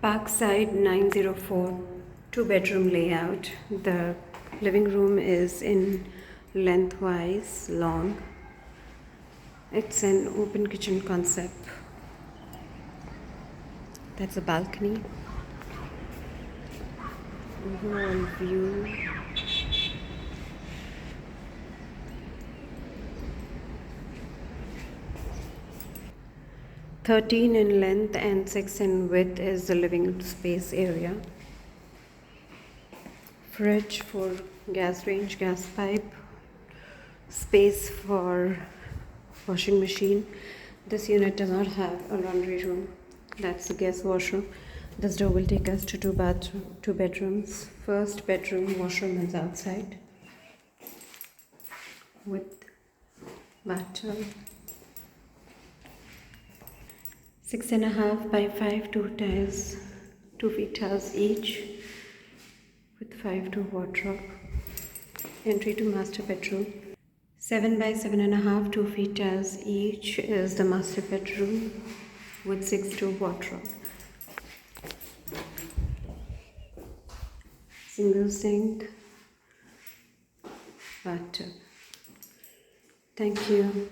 Parkside 904 two-bedroom layout. The living room is in lengthwise long. It's an open kitchen concept. That's a balcony. Overall view. "13 in length and 6 in width is the living space area. Fridge for gas range, gas pipe, space for washing machine. This unit does not have a laundry room. That's the guest washroom. This door will take us to two bedrooms. First bedroom, washroom is outside with bathtub. 6.5 by 5, 2 feet tiles each, with 5-door wardrobe. Entry to master bedroom. 7 by 7.5, 2 feet tiles each is the master bedroom with 6-door wardrobe. Single sink, bathtub. Thank you.